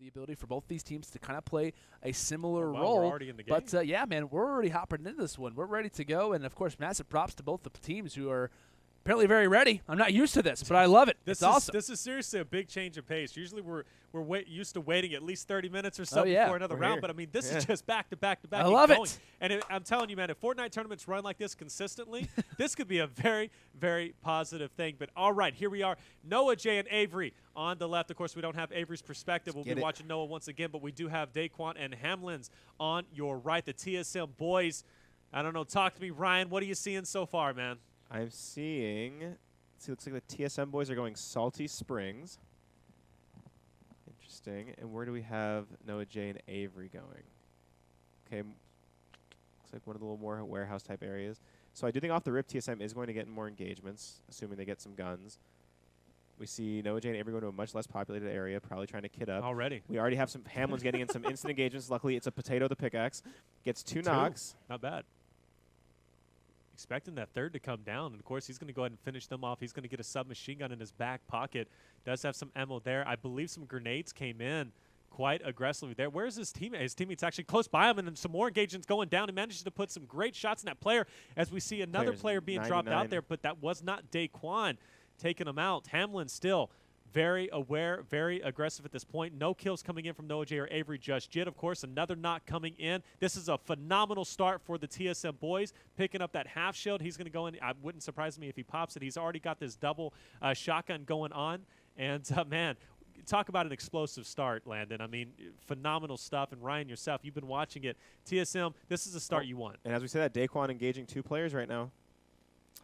the ability for both these teams to kind of play a similar wow, role. We're already in the game. But, yeah, man, we're already hopping into this one. We're ready to go. And, of course, massive props to both the teams who are apparently very ready. I'm not used to this, but I love it. It's awesome. This is seriously a big change of pace. Usually we're used to waiting at least 30 minutes or so before another round. But, I mean, this is just back to back to back. I love it. And I'm telling you, man, if Fortnite tournaments run like this consistently, this could be a very, very positive thing. But, all right, here we are. Noah, J, and Avxry on the left. Of course, we don't have Avery's perspective. We'll be watching Noah once again, but we do have Daequan and Hamlinz on your right. The TSM boys, I don't know, talk to me. Ryan, what are you seeing so far, man? I'm seeing, let's see, looks like the TSM boys are going Salty Springs. Interesting. And where do we have Noah J and Avxry going? Okay, looks like one of the little more warehouse type areas. So I do think off the rip, TSM is going to get more engagements, assuming they get some guns. We see Noah J and Avxry going to a much less populated area, probably trying to kit up. Already. We already have some Hamlinz getting in some instant engagements. Luckily, it's a potato, the pickaxe. Gets two knocks. Not bad. Expecting that third to come down. And, of course, he's going to go ahead and finish them off. He's going to get a submachine gun in his back pocket. Does have some ammo there. I believe some grenades came in quite aggressively there. Where's his teammate? His teammate's actually close by him, and then some more engagements going down. He manages to put some great shots in that player as we see another player being dropped out there, but that was not Daequan taking him out. Hamlinz still very aware, very aggressive at this point. No kills coming in from Noah J or Avxry just yet. Of course, another knock coming in. This is a phenomenal start for the TSM boys. Picking up that half shield. He's going to go in. It wouldn't surprise me if he pops it. He's already got this double shotgun going on. And, man, talk about an explosive start, Landon. I mean, phenomenal stuff. And, Ryan, yourself, you've been watching it. TSM, this is the start you want. And as we say that, Daequan engaging 2 players right now.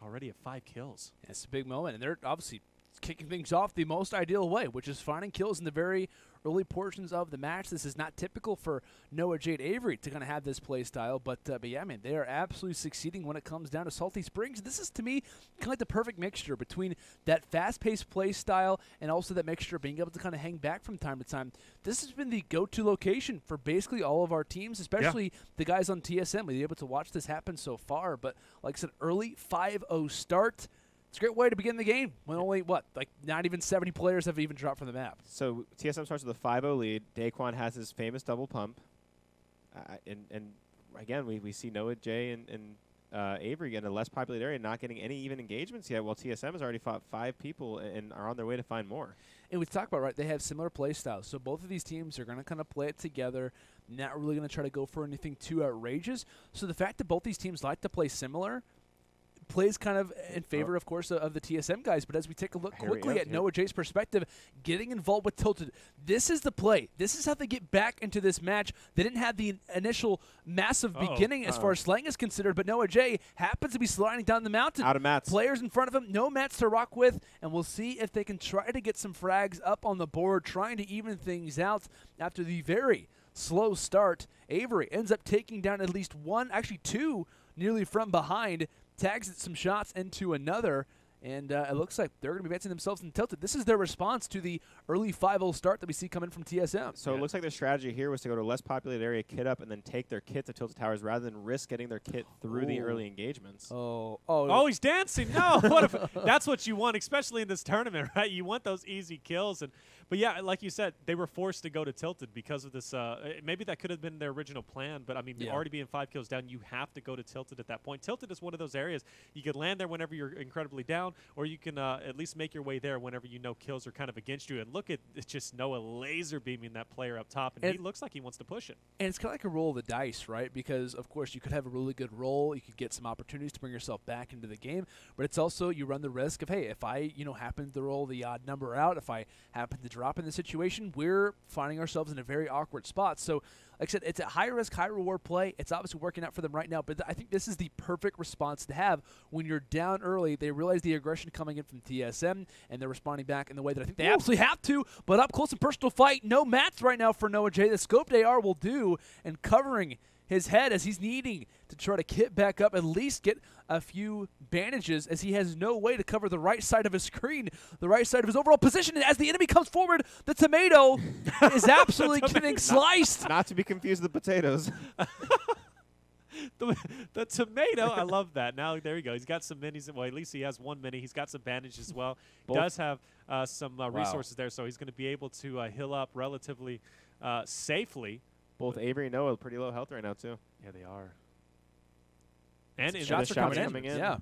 Already at 5 kills. Yeah, it's a big moment. And they're obviously kicking things off the most ideal way, which is finding kills in the very early portions of the match. This is not typical for Noah J and Avxry to kind of have this play style, but yeah, man, they are absolutely succeeding when it comes down to Salty Springs. This is, to me, kind of like the perfect mixture between that fast-paced play style and also that mixture of being able to kind of hang back from time to time. This has been the go-to location for basically all of our teams, especially the guys on TSM. We've been able to watch this happen so far, but like I said, early 5-0 start. It's a great way to begin the game when only, like not even 70 players have even dropped from the map. So TSM starts with a 5-0 lead. Daequan has his famous double pump. And again, we see Noah J and Avxry in a less populated area not getting any even engagements yet, while TSM has already fought 5 people and are on their way to find more. And we talked about, right, they have similar play styles. So both of these teams are going to kind of play it together, not really going to try to go for anything too outrageous. So the fact that both these teams like to play similar plays kind of in favor, of course, of the TSM guys. But as we take a look quickly at Noah J's perspective, getting involved with Tilted, this is the play. This is how they get back into this match. They didn't have the initial massive beginning as far as slang is considered, but Noah J happens to be sliding down the mountain. Out of mats. Players in front of him, no mats to rock with, and we'll see if they can try to get some frags up on the board, trying to even things out after the very slow start. Avxry ends up taking down at least one, actually 2, nearly from behind, tags some shots into another, and it looks like they're going to be advancing themselves in Tilted. This is their response to the early 5-0 start that we see coming from TSM. So it looks like their strategy here was to go to a less populated area, kit up, and then take their kit to Tilted Towers rather than risk getting their kit through the early engagements. Oh, he's dancing. No, that's what you want, especially in this tournament, right? You want those easy kills. But yeah, like you said, they were forced to go to Tilted because of this. Maybe that could have been their original plan, but I mean, already being 5 kills down, you have to go to Tilted at that point. Tilted is one of those areas you can land there whenever you're incredibly down, or you can at least make your way there whenever you know kills are kind of against you. And look at just Noah laser beaming that player up top, and he looks like he wants to push it. And it's kind of like a roll of the dice, right? Because, of course, you could have a really good roll. You could get some opportunities to bring yourself back into the game. But it's also, you run the risk of, hey, if I, happen to roll the odd number out, if I happen to drop in the situation, we're finding ourselves in a very awkward spot. So, like I said, it's a high-risk, high-reward play. It's obviously working out for them right now, but I think this is the perfect response to have when you're down early. They realize the aggression coming in from TSM, and they're responding back in the way that I think they absolutely have to. But up close and personal fight, no mats right now for Noah J. The scoped AR will do, and covering his head as he's needing to try to kit back up, at least get a few bandages, as he has no way to cover the right side of his screen, the right side of his overall position. And as the enemy comes forward, the tomato is absolutely getting sliced. Not to be confused with the potatoes. the tomato. I love that. Now, there you go. He's got some minis. Well, at least he has one mini. He's got some bandage as well. Does have some resources there, so he's going to be able to heal up relatively safely. Both Avxry and Noah pretty low health right now, too. Yeah, they are. And shots are coming in. Yeah.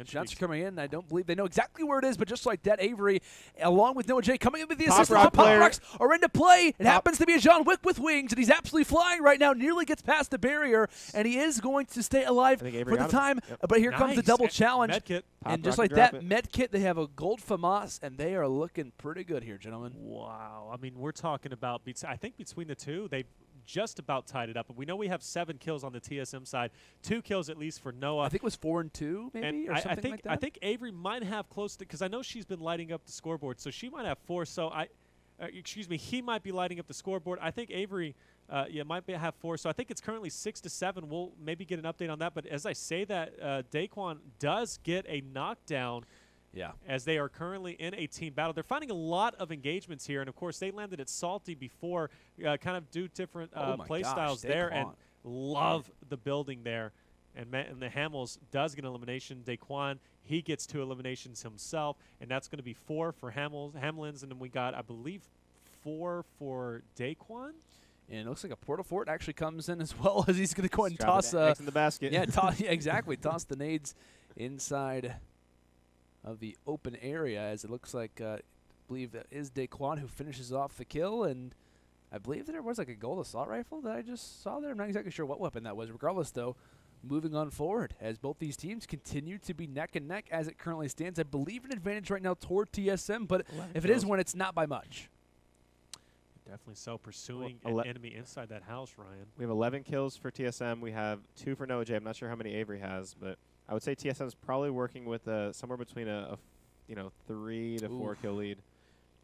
Shots are coming in. I don't believe they know exactly where it is, but just like that, Avxry, along with NoahJ, coming in with the assist. Pop rocks are into play. It happens to be a John Wick with wings, and he's absolutely flying right now. Nearly gets past the barrier, and he is going to stay alive for the time. Yep. But here comes the double challenge. Medkit. And just like that, Medkit, they have a gold FAMAS, and they are looking pretty good here, gentlemen. Wow. I mean, we're talking about, I think between the two, they just about tied it up. But we know we have 7 kills on the TSM side, 2 kills at least for Noah. I think it was 4 and 2, maybe, or something like that. I think Avxry might have close to, because I know she's been lighting up the scoreboard, so she might have 4. So excuse me, he might be lighting up the scoreboard. I think Avxry, might have 4. So I think it's currently 6-7. We'll maybe get an update on that. But as I say that, Daequan does get a knockdown. Yeah. As they are currently in a team battle. They're finding a lot of engagements here. And, of course, they landed at Salty before, kind of do different play styles there. And love the building there. And the Hamels does get an elimination. Daequan, he gets 2 eliminations himself. And that's going to be 4 for Hamlinz. And then we got, I believe, 4 for Daequan. And it looks like a Portal Fort actually comes in as well, as he's going to go and toss eggs in the basket. Yeah, exactly. Toss the nades inside of the open area, as it looks like, I believe that is Daequan who finishes off the kill, and I believe there was like a gold assault rifle that I just saw there. I'm not exactly sure what weapon that was. Regardless, though, moving on forward as both these teams continue to be neck and neck as it currently stands. I believe an advantage right now toward TSM, but if it is one, it's not by much. Definitely so. Pursuing an enemy inside that house, Ryan. We have 11 kills for TSM. We have 2 for NoahJ. I'm not sure how many Avxry has, but I would say TSM is probably working with somewhere between a 3 to 4 kill lead.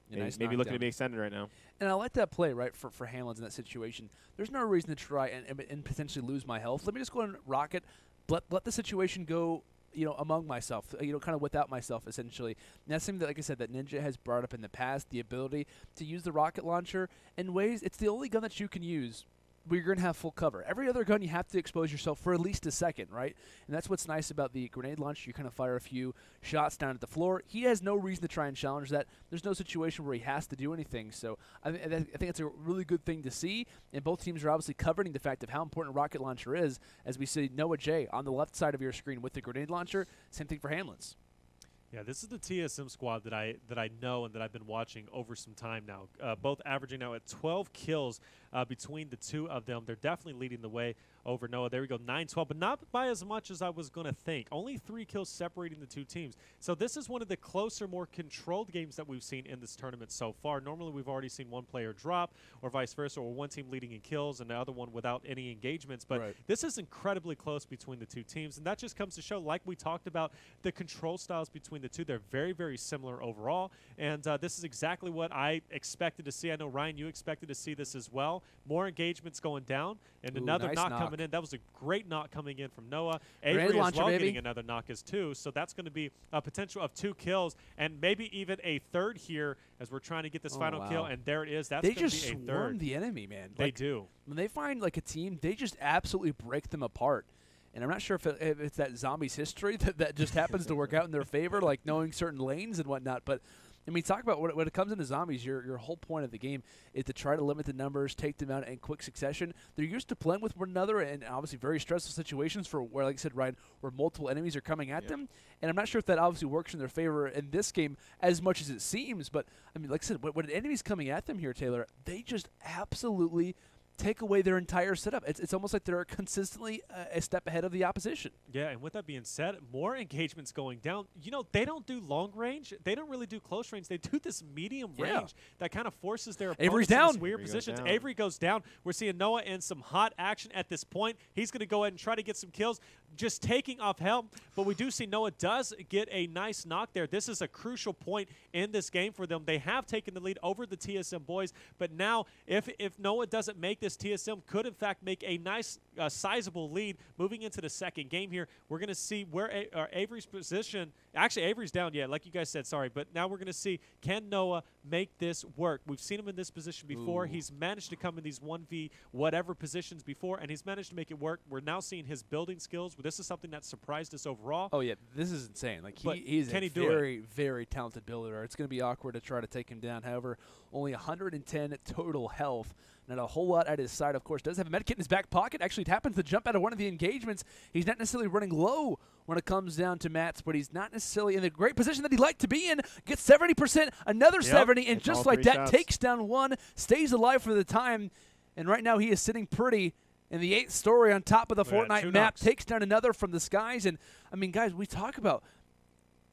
Maybe looking to be extended right now. And I like that play, right, for Hamlinz in that situation. There's no reason to try and potentially lose my health. Let me just go and rocket, let the situation go, among myself, kind of without myself, essentially. And that's something that, like I said, that Ninja has brought up in the past, the ability to use the rocket launcher in ways, it's the only gun that you can use where you're going to have full cover. Every other gun, you have to expose yourself for at least a second, right? And that's what's nice about the grenade launcher. You kind of fire a few shots down at the floor. He has no reason to try and challenge that. There's no situation where he has to do anything. So I think it's a really good thing to see. And both teams are obviously covering the fact of how important rocket launcher is, as we see NoahJ on the left side of your screen with the grenade launcher. Same thing for Hamlinz. Yeah, this is the TSM squad that I know and that I've been watching over some time now. Both averaging now at 12 kills between the two of them. They're definitely leading the way over Noah. There we go, 9-12, but not by as much as I was going to think. Only 3 kills separating the two teams. So this is one of the closer, more controlled games that we've seen in this tournament so far. Normally we've already seen one player drop or vice versa, or one team leading in kills and the other one without any engagements. But this is incredibly close between the two teams, and that just comes to show, like we talked about, the control styles between the two. They're very, very similar overall, and this is exactly what I expected to see. I know, Ryan, you expected to see this as well. More engagements going down, and another nice knock coming in. That was a great knock coming in from Noah. Avxry as well getting another knock as too, so that's going to be a potential of 2 kills and maybe even a third here as we're trying to get this final kill, and there it is. That's going to be a third. They just swarm the enemy, man. They do. When they find like a team, they just absolutely break them apart. And I'm not sure if it's that zombies history that just happens to work out in their favor, like knowing certain lanes and whatnot. But I mean, talk about when it comes into zombies, your whole point of the game is to try to limit the numbers, take them out in quick succession. They're used to playing with one another in obviously very stressful situations for where, like I said, Ryan, where multiple enemies are coming at them. And I'm not sure if that obviously works in their favor in this game as much as it seems. But I mean, like I said, when an enemy's coming at them here, Taylor, they just absolutely take away their entire setup. It's almost like they're consistently a step ahead of the opposition. Yeah, and with that being said, more engagements going down. They don't do long range. They don't really do close range. They do this medium range that kind of forces their opponents in these weird positions. Avxry goes down. We're seeing Noah in some hot action at this point. He's going to go ahead and try to get some kills, just taking off help. But we do see Noah does get a nice knock there. This is a crucial point in this game for them. They have taken the lead over the TSM boys, but now if Noah doesn't make this, TSM could in fact make a nice sizable lead moving into the second game here. We're going to see where Avxry's position. Actually, Avxry's down yet, like you guys said, sorry. But now we're going to see, can Noah make this work? We've seen him in this position before. Ooh. He's managed to come in these 1v whatever positions before, and he's managed to make it work. We're now seeing his building skills. This is something that surprised us overall. Oh, yeah, this is insane. Like, But he's can a he do very, very talented builder. It's going to be awkward to try to take him down. However, only 110 total health. Not a whole lot at his side, of course. Does have a medkit in his back pocket. Actually, it happens to jump out of one of the engagements. He's not necessarily running low when it comes down to mats, but he's not necessarily in the great position that he'd like to be in. Gets 70%, another 70, and Hits just all like 3 that, shots. takes down one, stays alive for the time, and right now he is sitting pretty in the 8th story on top of the Yeah, Fortnite 2 map. knocks. Takes down another from the skies, and, I mean, guys, we talk about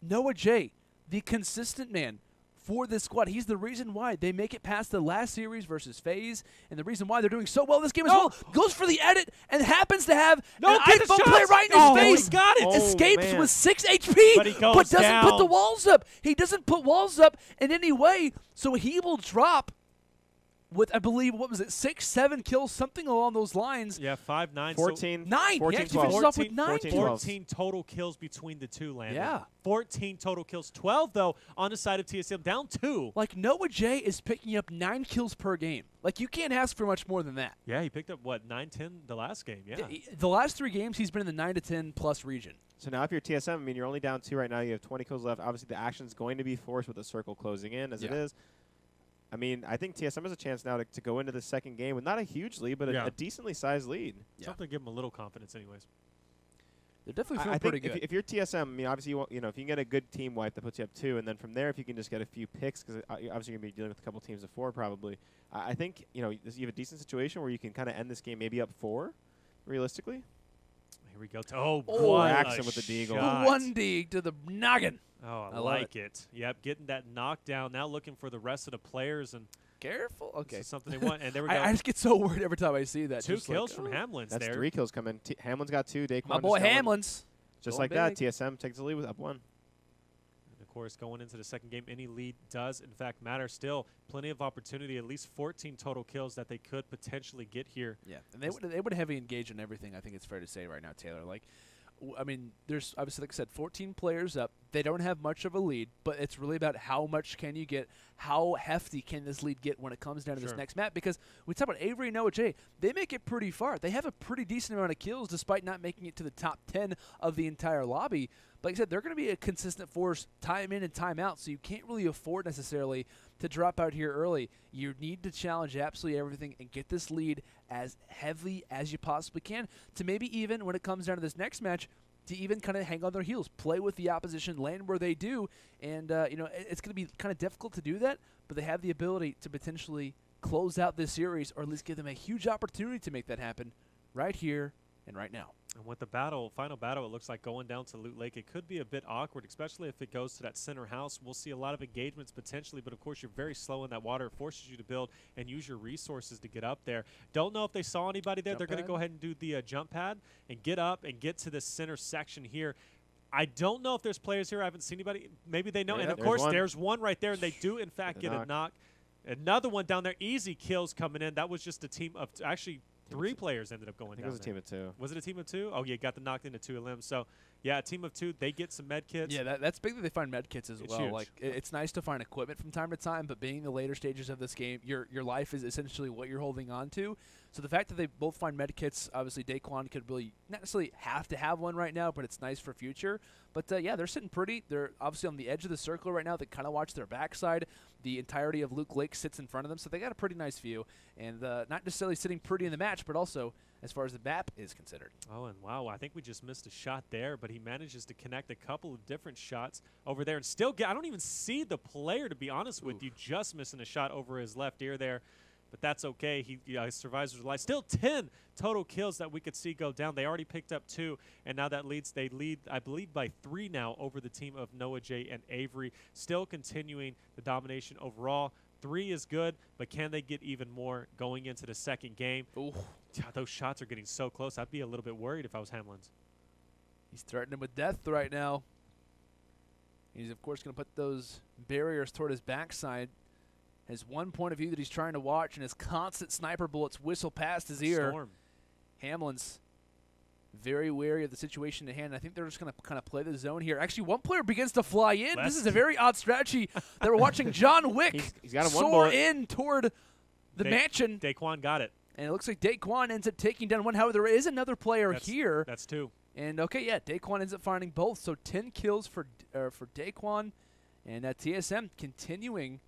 NoahJ, the consistent man for this squad. He's the reason why they make it past the last series versus FaZe, and the reason why they're doing so well this game as well. Goes for the edit and happens to have an get the iPhone player shots! right in Oh, his he face. got it! Oh, Escapes man. with 6 HP, But he goes doesn't put the down. walls up. He doesn't put walls up in any way, so he will drop with, I believe, what was it, 6, 7 kills, something along those lines. Yeah, 5, 9. 14, 9. He 14, actually 12. finishes off with 9 14, kills. 12. 14 total kills between the two, Landon. Yeah. 14 total kills. 12, though, on the side of TSM. Down 2. Like, NoahJ is picking up 9 kills per game. Like, you can't ask for much more than that. Yeah, he picked up, what, 9, 10 the last game. Yeah. The last 3 games, he's been in the 9 to 10 plus region. So now if you're TSM, I mean, you're only down 2 right now. You have 20 kills left. Obviously, the action's going to be forced with the circle closing in as it Yeah. is. I mean, I think TSM has a chance now to go into the second game with not a huge lead, but Yeah. a decently sized lead. Yeah. Something to give him a little confidence anyways. They're definitely I feeling think pretty good. if you're TSM, I mean, obviously, you know, if you can get a good team wipe that puts you up 2, and then from there, if you can just get a few picks, because you're obviously going to be dealing with a couple teams of 4 probably. I think, you know, you have a decent situation where you can kind of end this game maybe up 4, realistically. Here we go. Oh, Oh, what Jackson a with the deagle. shot. 1D to the noggin. Oh, I love like it. Yep, getting that knockdown. Now looking for the rest of the players, and Careful. this Okay. is something they want. And there we go. I just get so worried every time I see that. 2 Just kills like, from oh. Hamlinz That's there. 3 kills coming. Hamlin's got 2. Daequan My boy just got 1. Hamlinz. Just Going like that, big. TSM takes the lead with up 1. And of course, going into the second game, any lead does, in fact, matter. Still, plenty of opportunity, at least 14 total kills that they could potentially get here. Yeah, and they would heavy engage in everything. I think it's fair to say right now, Taylor. Like, I mean, there's obviously, like I said, 14 players up. They don't have much of a lead, but it's really about how much can you get, how hefty can this lead get when it comes down to this Sure. next map. Because we talk about Avxry and NoahJ, they make it pretty far. They have a pretty decent amount of kills despite not making it to the top 10 of the entire lobby. But like I said, they're going to be a consistent force time in and time out, so you can't really afford necessarily to drop out here early. You need to challenge absolutely everything and get this lead as heavy as you possibly can to maybe even, when it comes down to this next match, to even kind of hang on their heels, play with the opposition, land where they do, and you know, it's going to be kind of difficult to do that, but they have the ability to potentially close out this series, or at least give them a huge opportunity to make that happen right here and right now. And with the final battle, it looks like going down to Loot Lake, it could be a bit awkward, especially if it goes to that center house. We'll see a lot of engagements potentially, but of course you're very slow in that water. It forces you to build and use your resources to get up there. Don't know if they saw anybody there. Jump They're going to pad? go ahead and do the jump pad and get up and get to the center section here. I don't know if there's players here. I haven't seen anybody. Maybe they know. Yeah, and of there's course, one. there's one right there, and they do, in fact, Get get a a knock. Another one down there. Easy kills coming in. That was just a team of actually 3 players ended up going I think down it was a there. team of 2. Was it a team of 2? Oh, yeah, got the knocked into 2 limbs. So, yeah, a team of 2. They get some med kits. Yeah, that's big that they find med kits as It's well. huge. Like, it's nice to find equipment from time to time, but being in the later stages of this game, your life is essentially what you're holding on to. So the fact that they both find med kits, obviously Daequan could really not necessarily have to have one right now, but it's nice for future. But yeah, they're sitting pretty. They're obviously on the edge of the circle right now. They kind of watch their backside. The entirety of Luke Lake sits in front of them, so they got a pretty nice view. And not necessarily sitting pretty in the match, but also as far as the map is considered. Oh, and wow, I think we just missed a shot there, but he manages to connect a couple of different shots over there and still get – I don't even see the player, to be honest with you, just missing a shot over his left ear there. But that's okay. He survives with life. Still 10 total kills that we could see go down. They already picked up 2, and now that they lead, I believe, by 3 now over the team of NoahJ and Avxry. Still continuing the domination overall. 3 is good, but can they get even more going into the second game? Ooh. God, those shots are getting so close. I'd be a little bit worried if I was Hamlinz. He's threatening with death right now. He's, of course, going to put those barriers toward his backside. Has one point of view that he's trying to watch, and his constant sniper bullets whistle past his ear. Storm. Hamlinz very wary of the situation at hand. I think they're just going to kind of play the zone here. Actually, one player begins to fly in. This is a very odd strategy that we're watching John Wick he's got soar one in toward the mansion. Daequan got it. And it looks like Daequan ends up taking down one. However, there is another player here. That's 2. And, okay, yeah, Daequan ends up finding both. So 10 kills for Daequan. And TSM continuing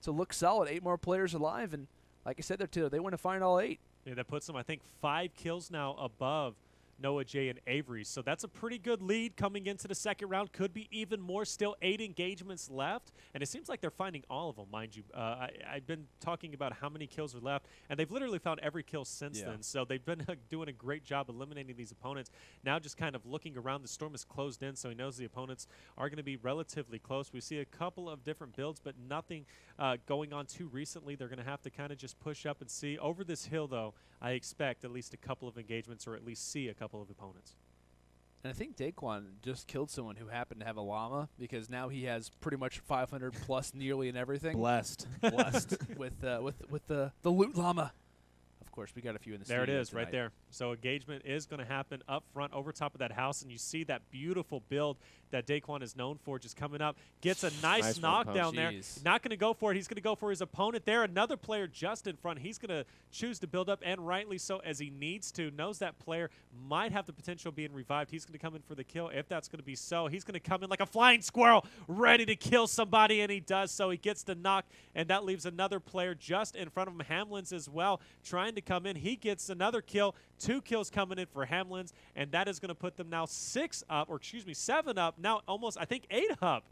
to look solid. 8 more players alive. And like I said there, too, they want to find all 8. Yeah, that puts them, I think, 5 kills now above NoahJ and Avxry. So that's a pretty good lead coming into the second round. Could be even more still. 8 engagements left. And it seems like they're finding all of them, mind you. I've been talking about how many kills are left, and they've literally found every kill since then. So they've been doing a great job eliminating these opponents. Now just kind of looking around. The storm is closed in, so he knows the opponents are going to be relatively close. We see a couple of different builds, but nothing going on too recently. They're going to have to kind of just push up and see. Over this hill, though, I expect at least a couple of engagements, or at least see a couple of opponents. And I think Daequan just killed someone who happened to have a llama, because now he has pretty much 500 plus nearly in everything. Blessed. with the loot llama. Of course, we got a few in the There it studio is, tonight. right there. So engagement is going to happen up front over top of that house, and you see that beautiful build that Daequan is known for just coming up. Gets a nice knockdown there. Not going to go for it. He's going to go for his opponent there. Another player just in front. He's going to choose to build up, and rightly so, as he needs to. Knows that player might have the potential of being revived. He's going to come in for the kill. If that's going to be so, he's going to come in like a flying squirrel, ready to kill somebody, and he does so. He gets the knock, and that leaves another player just in front of him, Hamlinz as well, trying to come in. He gets another kill. 2 kills coming in for Hamlinz, and that is going to put them now 7 up, now almost, I think, 8 up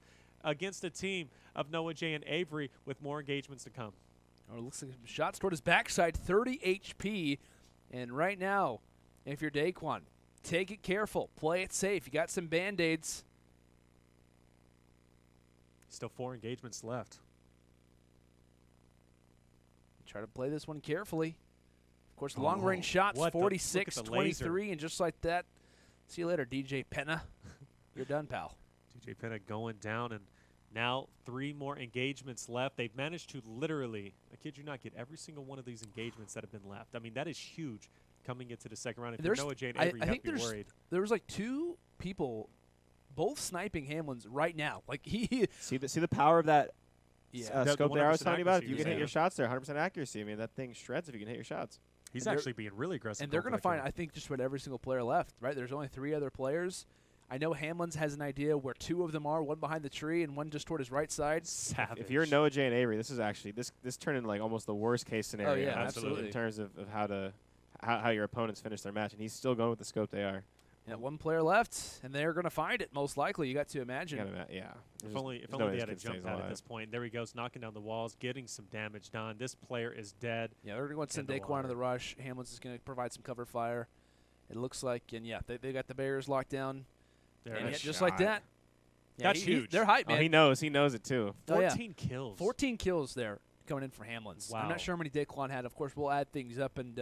against a team of NoahJ and Avxry, with more engagements to come. Oh, it looks like shots toward his backside, 30 HP. And right now, if you're Daequan, take it careful. Play it safe. You got some Band-Aids. Still 4 engagements left. Try to play this one carefully. Of course, long-range shots, 46-23, and just like that, see you later, DJ Penna. You're done, pal. DJ Penna going down, and now 3 more engagements left. They've managed to literally, I kid you not, get every single one of these engagements that have been left. I mean, that is huge coming into the second round. If you're NoahJ and Avxry, you have to be worried. There was like 2 people both sniping Hamlinz right now. Like he see the power of that scope there I was telling you about. If you can hit your shots there, 100% accuracy. I mean, that thing shreds if you can hit your shots. He's actually being really aggressive. And they're going to find, I think, just about every single player left, right? There's only 3 other players. I know Hamlinz has an idea where 2 of them are, one behind the tree and one just toward his right side. Savage. If you're NoahJ and Avxry, this is actually this turned into like almost the worst case scenario. Oh yeah, absolutely. In terms of how your opponents finish their match, and he's still going with the scope they are. Yeah, 1 player left, and they're going to find it most likely. You got to imagine. Yeah. If only they had a jump pad at this point. There he goes, knocking down the walls, getting some damage done. This player is dead. Yeah, they're going to send Daequan to the rush. Hamlinz is going to provide some cover fire. It looks like, and yeah, they got the barriers locked down. And yet, just like that. Yeah, that's huge. They're hype, man. Oh, he knows it too. 14 kills. 14 kills there coming in for Hamlinz. Wow. I'm not sure how many Daequan had. Of course, we'll add things up, and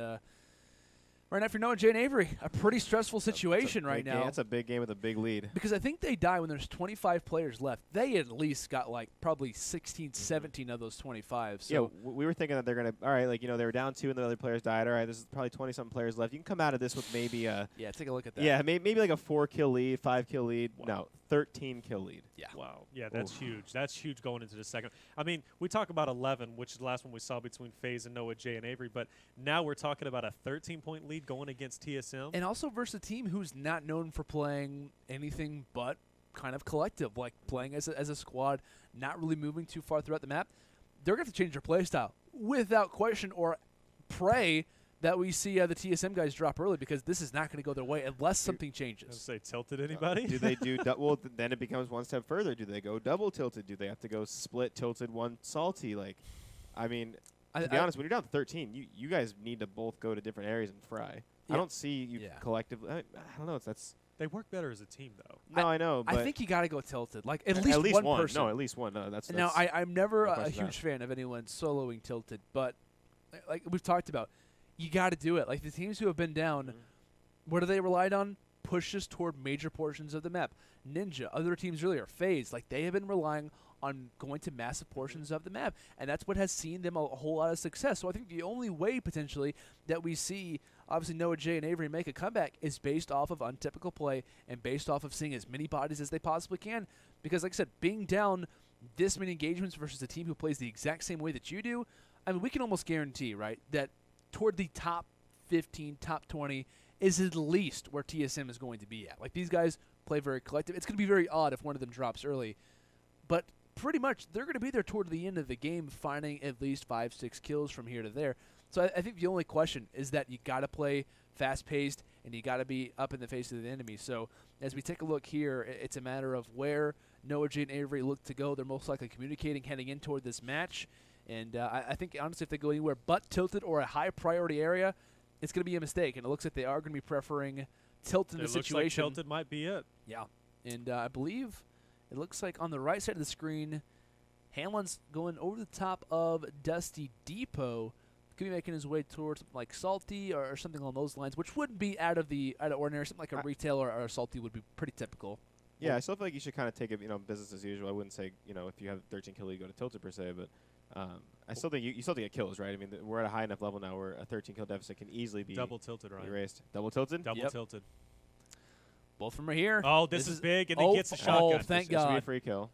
right now for NoahJ and Avxry, a pretty stressful situation right now. That's a big game with a big lead. Because I think they die when there's 25 players left. They at least got like probably 16, 17 of those 25. So yeah, we were thinking that they're going to, all right, like, they were down 2 and the other players died. All right, there's probably 20-something players left. You can come out of this with maybe a... Yeah, take a look at that. Yeah, maybe like a 4-kill lead, 5-kill lead. Wow. No, 13-kill lead. Yeah. Wow. Yeah, that's huge. That's huge going into the second. I mean, we talk about 11, which is the last one we saw between FaZe and NoahJ and Avxry, but now we're talking about a 13-point lead going against TSM. And also versus a team who's not known for playing anything but kind of collective, like playing as a squad, not really moving too far throughout the map. They're going to have to change their play style without question, or pray that we see the TSM guys drop early, because this is not going to go their way unless something changes. Say tilted anybody? Do they do well? Then it becomes one step further. Do they go double tilted? Do they have to go split tilted, 1 salty? Like, I mean, to be honest, when you're down 13, you guys need to both go to different areas and fry. Yeah. I don't see you collectively. I don't know. They work better as a team, though. No, I know. But I think you got to go tilted. Like at least one person. No, at least one. No, that's now I'm never a huge fan of anyone soloing tilted, but like we've talked about, you got to do it. Like the teams who have been down, what do they relied on? pushes toward major portions of the map. Ninja, other teams earlier, FaZe, like they have been relying on going to massive portions of the map, and that's what has seen them a whole lot of success. So I think the only way potentially that we see obviously NoahJ and Avxry make a comeback is based off of untypical play and based off of seeing as many bodies as they possibly can, because like I said, being down this many engagements versus a team who plays the exact same way that you do, I mean, we can almost guarantee, right, that toward the top 15, top 20 is at least where TSM is going to be at. Like, these guys play very collective. It's going to be very odd if one of them drops early, but pretty much they're going to be there toward the end of the game, finding at least 5-6 kills from here to there. So I think the only question is that you got to play fast-paced and you got to be up in the face of the enemy. So as we take a look here, it's a matter of where NoahJ and Avxry look to go. They're most likely communicating heading in toward this match. And I think, honestly, if they go anywhere but tilted or a high-priority area, it's going to be a mistake. And it looks like they are going to be preferring tilted in the situation. It looks like tilted might be it. Yeah. And I believe it looks like on the right side of the screen, Hamlinz going over the top of Dusty Depot. Could be making his way towards like Salty or something along those lines, which wouldn't be out of ordinary. Something like a retail or a Salty would be pretty typical. Yeah, I still feel like you should kind of take it, business as usual. I wouldn't say, if you have 13 kill lead, go to tilted per se, but I still think you still get kills, right? I mean, we're at a high enough level now where a 13 kill deficit can easily be double tilted, right? Erased. Double tilted. Double tilted. Both from here. Oh, this is big, and he gets a shotgun. Oh, thank This will be a God. free kill.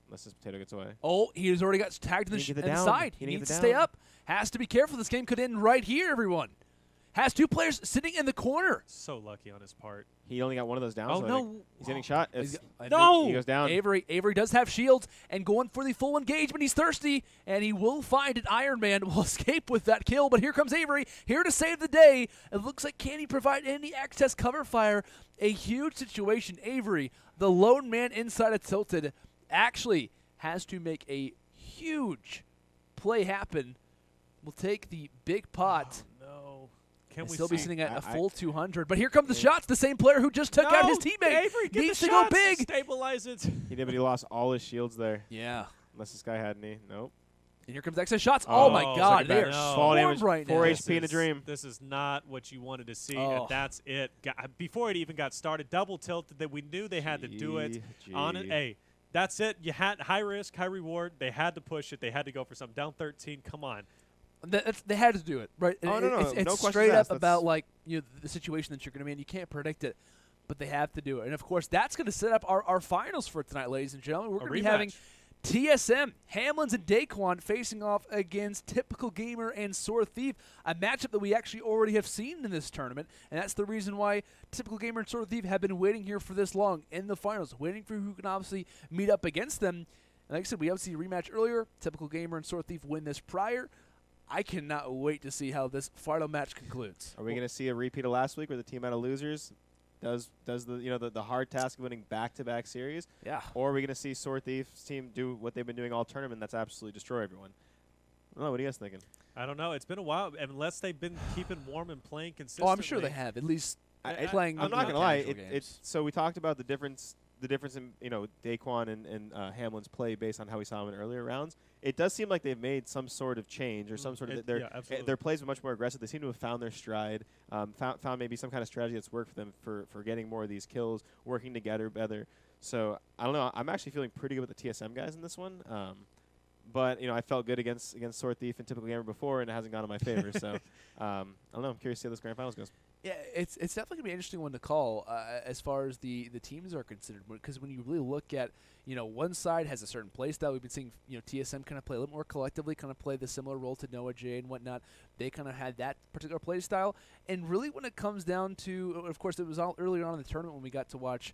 Unless this potato gets away. Oh, he's already got tagged in the side. He needs to stay up. Has to be careful. This game could end right here, everyone. Has two players sitting in the corner. So lucky on his part. He only got one of those down. Oh, so no. He's getting shot. No! He goes down. Avxry does have shields and going for the full engagement. He's thirsty, and he will find it. Iron Man will escape with that kill, but here comes Avxry, here to save the day. It looks like, can he provide any access cover fire? A huge situation. Avxry, the lone man inside of Tilted, actually has to make a huge play happen. We'll take the big pot. Oh, no. Can we still be see? sitting at a full 200, but here come the shots. The same player who just took out his teammate Avxry, needs to go big. Stabilize it. He did, but he lost all his shields there. Yeah. Unless this guy had any. Nope. And here comes excess shots. Oh, my God. Like They're fall damage, right 4 now. HP in a dream. This is not what you wanted to see, Oh. and that's it. Before it even got started, double tilted. That we knew they had to do it. On it. Hey, that's it. You had high risk, high reward. They had to push it. They had to go for something. Down 13. Come on. They had to do it, right? Oh, no. It's No questions straight asked. up about, like, the situation that you're going to be in. You can't predict it, but they have to do it. And, of course, that's going to set up our finals for tonight, ladies and gentlemen. We're going to be having TSM, Hamlinz, and Daequan facing off against Typical Gamer and Sore Thief, a matchup that we actually already have seen in this tournament, and that's the reason why Typical Gamer and Sore Thief have been waiting here for this long in the finals, waiting for who can obviously meet up against them. And like I said, we obviously rematch earlier. Typical Gamer and Sore Thief win this prior. I cannot wait to see how this final match concludes. Are we going to see a repeat of last week where the team out of losers does the hard task of winning back-to-back series? Yeah. Or are we going to see Sore Thief's team do what they've been doing all tournament, that's absolutely destroy everyone? I don't know. What are you guys thinking? I don't know. It's been a while, unless they've been keeping warm and playing consistently. Oh, I'm sure they have. At least playing. I'm not going to lie. It's So we talked about the difference in Daequan and Hamlin's play based on how we saw him in earlier rounds. It does seem like they've made some sort of change or some sort of their plays are much more aggressive. They seem to have found their stride, found maybe some kind of strategy that's worked for them for getting more of these kills, working together better. So I don't know. I'm actually feeling pretty good with the TSM guys in this one. But I felt good against Sore Thief and Typical Gamer before, and it hasn't gone in my favor. So I don't know. I'm curious to see how this grand finals goes. Yeah, it's definitely gonna be an interesting one to call as far as the teams are considered, because when you really look at one side has a certain play style. We've been seeing TSM kind of play a little more collectively, kind of play the similar role to NoahJ and whatnot. They kind of had that particular play style, and really when it comes down to, of course, it was all earlier on in the tournament when we got to watch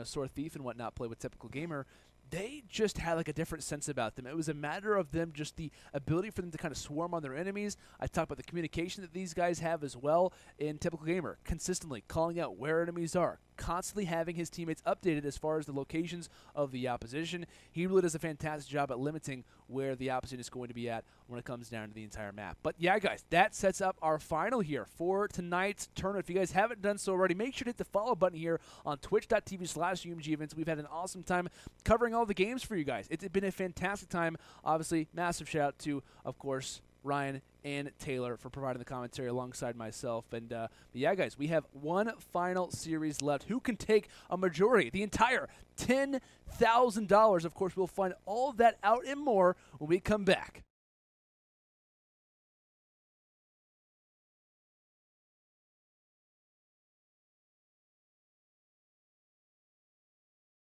Sore Thief and whatnot play with Typical Gamer. They just had like a different sense about them. It was a matter of them, just the ability for them to kind of swarm on their enemies. I talked about the communication that these guys have as well in Typical Gamer, consistently calling out where enemies are, constantly having his teammates updated as far as the locations of the opposition. He really does a fantastic job at limiting where the opposition is going to be at when it comes down to the entire map. But yeah, guys, that sets up our final here for tonight's tournament. If you guys haven't done so already, make sure to hit the follow button here on twitch.tv/UMG events. We've had an awesome time covering all the games for you guys. It's been a fantastic time. Obviously, massive shout out to, of course, Ryan, and Taylor for providing the commentary alongside myself. And but yeah, guys, we have one final series left. Who can take a majority, the entire $10,000? Of course, we'll find all of that out and more when we come back